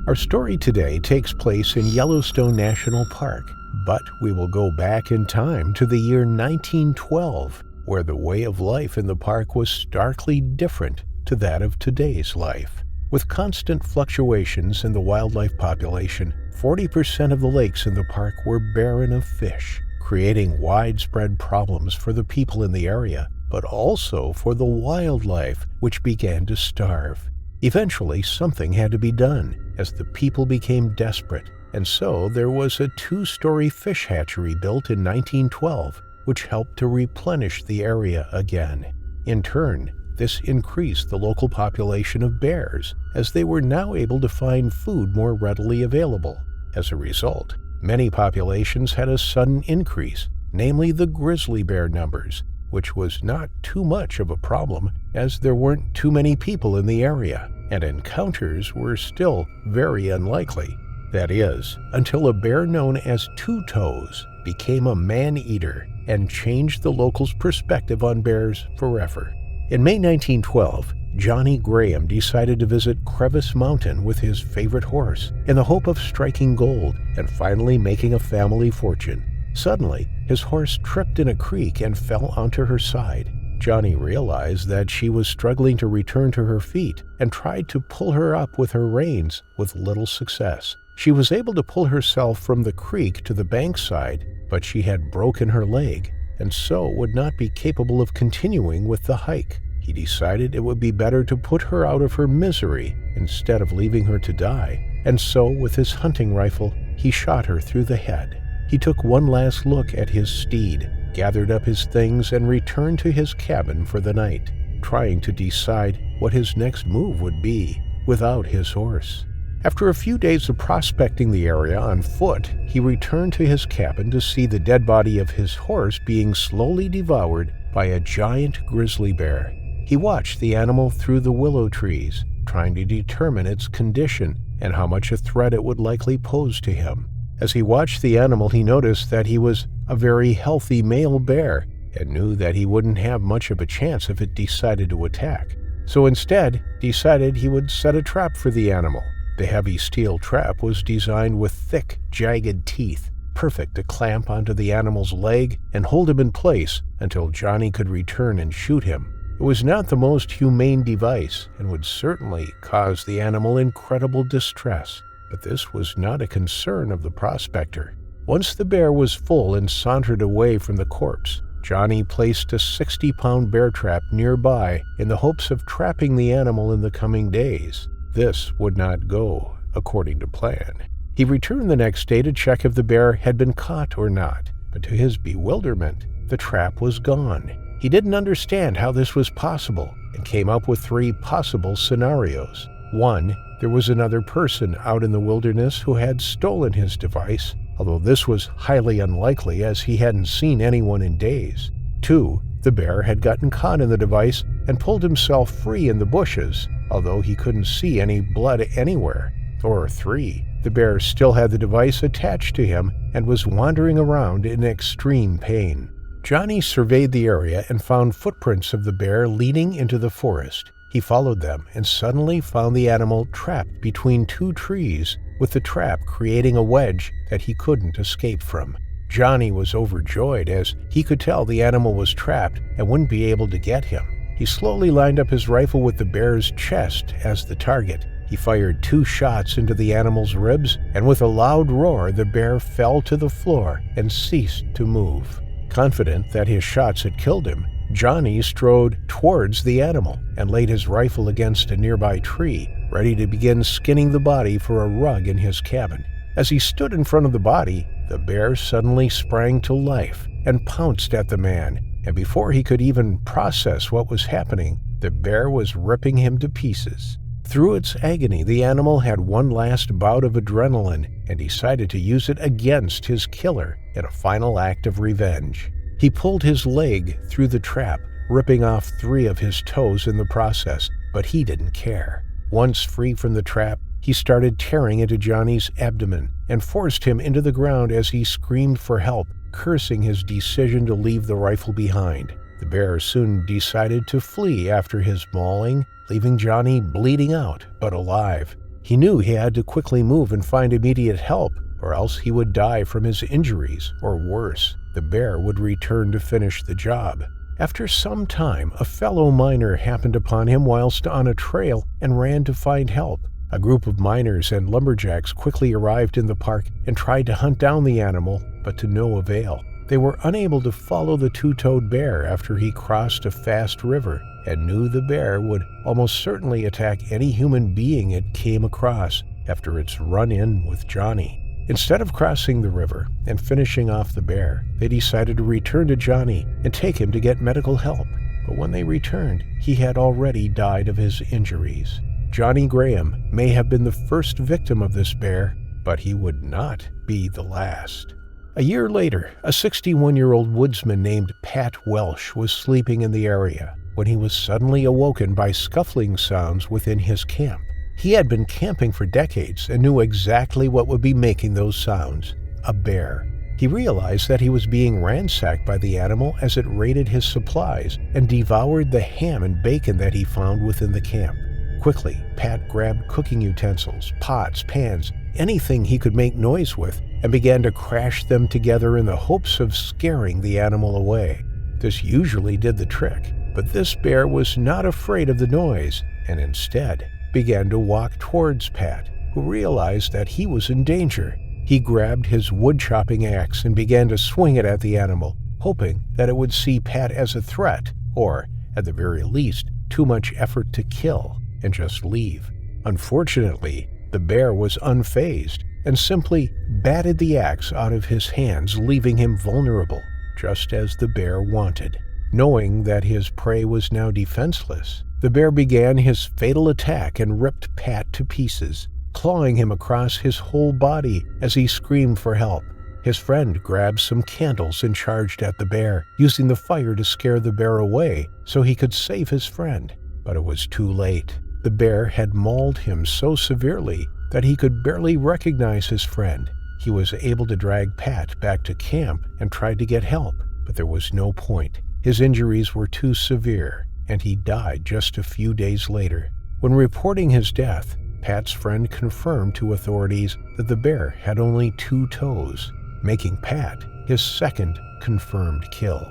Our story today takes place in Yellowstone National Park, but we will go back in time to the year 1912, where the way of life in the park was starkly different to that of today's life. With constant fluctuations in the wildlife population, 40% of the lakes in the park were barren of fish, creating widespread problems for the people in the area, but also for the wildlife, which began to starve. Eventually, something had to be done, as the people became desperate, and so there was a 2-story fish hatchery built in 1912, which helped to replenish the area again. In turn, this increased the local population of bears, as they were now able to find food more readily available. As a result, many populations had a sudden increase, namely the grizzly bear numbers, which was not too much of a problem as there weren't too many people in the area, and encounters were still very unlikely. That is, until a bear known as Two Toes became a man-eater and changed the locals' perspective on bears forever. In May 1912, Johnny Graham decided to visit Crevice Mountain with his favorite horse in the hope of striking gold and finally making a family fortune. Suddenly, his horse tripped in a creek and fell onto her side. Johnny realized that she was struggling to return to her feet and tried to pull her up with her reins with little success. She was able to pull herself from the creek to the bankside, but she had broken her leg and so would not be capable of continuing with the hike. He decided it would be better to put her out of her misery instead of leaving her to die, and so with his hunting rifle, he shot her through the head. He took one last look at his steed, gathered up his things, and returned to his cabin for the night, trying to decide what his next move would be without his horse. After a few days of prospecting the area on foot, he returned to his cabin to see the dead body of his horse being slowly devoured by a giant grizzly bear. He watched the animal through the willow trees, trying to determine its condition and how much a threat it would likely pose to him. As he watched the animal, he noticed that he was a very healthy male bear and knew that he wouldn't have much of a chance if it decided to attack. So instead, decided he would set a trap for the animal. The heavy steel trap was designed with thick, jagged teeth, perfect to clamp onto the animal's leg and hold him in place until Johnny could return and shoot him. It was not the most humane device and would certainly cause the animal incredible distress, but this was not a concern of the prospector. Once the bear was full and sauntered away from the corpse, Johnny placed a 60-pound bear trap nearby in the hopes of trapping the animal in the coming days. This would not go according to plan. He returned the next day to check if the bear had been caught or not, but to his bewilderment, the trap was gone. He didn't understand how this was possible and came up with 3 possible scenarios. 1, there was another person out in the wilderness who had stolen his device, although this was highly unlikely as he hadn't seen anyone in days. 2, the bear had gotten caught in the device and pulled himself free in the bushes, although he couldn't see any blood anywhere. Or 3, the bear still had the device attached to him and was wandering around in extreme pain. Johnny surveyed the area and found footprints of the bear leading into the forest. He followed them and suddenly found the animal trapped between 2 trees, with the trap creating a wedge that he couldn't escape from. Johnny was overjoyed as he could tell the animal was trapped and wouldn't be able to get him. He slowly lined up his rifle with the bear's chest as the target. He fired 2 shots into the animal's ribs, and with a loud roar, the bear fell to the floor and ceased to move. Confident that his shots had killed him, Johnny strode towards the animal and laid his rifle against a nearby tree, ready to begin skinning the body for a rug in his cabin. As he stood in front of the body, the bear suddenly sprang to life and pounced at the man, and before he could even process what was happening, the bear was ripping him to pieces. Through its agony, the animal had one last bout of adrenaline and decided to use it against his killer in a final act of revenge. He pulled his leg through the trap, ripping off 3 of his toes in the process, but he didn't care. Once free from the trap, he started tearing into Johnny's abdomen and forced him into the ground as he screamed for help, cursing his decision to leave the rifle behind. The bear soon decided to flee after his mauling, leaving Johnny bleeding out but alive. He knew he had to quickly move and find immediate help, or else he would die from his injuries, or worse, the bear would return to finish the job. After some time, a fellow miner happened upon him whilst on a trail and ran to find help. A group of miners and lumberjacks quickly arrived in the park and tried to hunt down the animal, but to no avail. They were unable to follow the two-toed bear after he crossed a fast river and knew the bear would almost certainly attack any human being it came across after its run-in with Johnny. Instead of crossing the river and finishing off the bear, they decided to return to Johnny and take him to get medical help. But when they returned, he had already died of his injuries. Johnny Graham may have been the first victim of this bear, but he would not be the last. A year later, a 61-year-old woodsman named Pat Welsh was sleeping in the area when he was suddenly awoken by scuffling sounds within his camp. He had been camping for decades and knew exactly what would be making those sounds: a bear. He realized that he was being ransacked by the animal as it raided his supplies and devoured the ham and bacon that he found within the camp. Quickly, Pat grabbed cooking utensils, pots, pans, anything he could make noise with, and began to crash them together in the hopes of scaring the animal away. This usually did the trick, but this bear was not afraid of the noise, and instead began to walk towards Pat, who realized that he was in danger. He grabbed his wood-chopping axe and began to swing it at the animal, hoping that it would see Pat as a threat, or, at the very least, too much effort to kill, and just leave. Unfortunately, the bear was unfazed and simply batted the axe out of his hands, leaving him vulnerable, just as the bear wanted. Knowing that his prey was now defenseless, the bear began his fatal attack and ripped Pat to pieces, clawing him across his whole body as he screamed for help. His friend grabbed some candles and charged at the bear, using the fire to scare the bear away so he could save his friend. But it was too late. The bear had mauled him so severely that he could barely recognize his friend. He was able to drag Pat back to camp and tried to get help, but there was no point. His injuries were too severe, and he died just a few days later. When reporting his death, Pat's friend confirmed to authorities that the bear had only 2 toes, making Pat his second confirmed kill.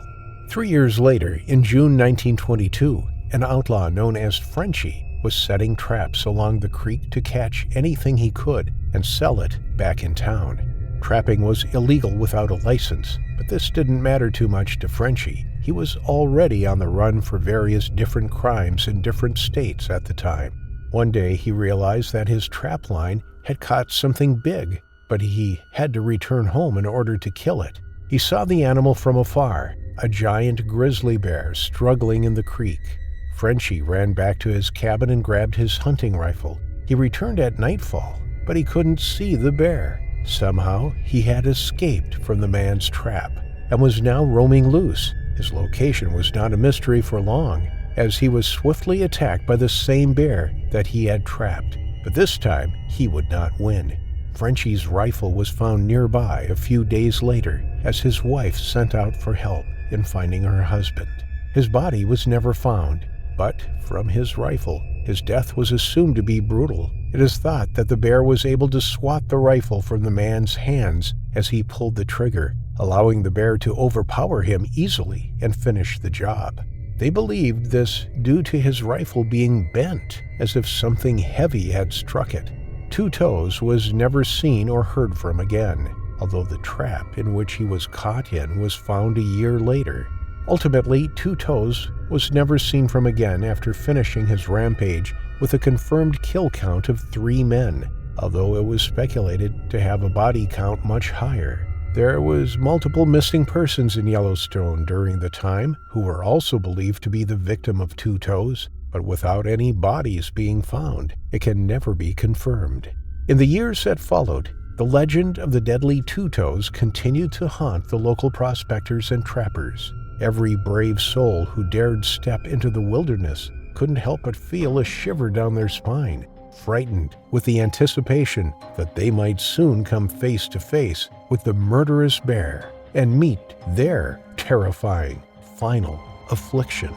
3 years later, in June 1922, an outlaw known as Frenchie was setting traps along the creek to catch anything he could and sell it back in town. Trapping was illegal without a license, but this didn't matter too much to Frenchie. He was already on the run for various different crimes in different states at the time. One day he realized that his trap line had caught something big, but he had to return home in order to kill it. He saw the animal from afar, a giant grizzly bear struggling in the creek. Frenchie ran back to his cabin and grabbed his hunting rifle. He returned at nightfall, but he couldn't see the bear. Somehow, he had escaped from the man's trap and was now roaming loose. His location was not a mystery for long, as he was swiftly attacked by the same bear that he had trapped. But this time, he would not win. Frenchie's rifle was found nearby a few days later as his wife sent out for help in finding her husband. His body was never found, but from his rifle, his death was assumed to be brutal. It is thought that the bear was able to swat the rifle from the man's hands as he pulled the trigger, allowing the bear to overpower him easily and finish the job. They believed this due to his rifle being bent, as if something heavy had struck it. 2 Toes was never seen or heard from again, although the trap in which he was caught in was found a year later. Ultimately, 2 Toes was never seen from again after finishing his rampage with a confirmed kill count of 3 men, although it was speculated to have a body count much higher. There was multiple missing persons in Yellowstone during the time who were also believed to be the victim of 2 Toes, but without any bodies being found, it can never be confirmed. In the years that followed, the legend of the deadly 2 Toes continued to haunt the local prospectors and trappers. Every brave soul who dared step into the wilderness couldn't help but feel a shiver down their spine, frightened with the anticipation that they might soon come face to face with the murderous bear and meet their terrifying final affliction.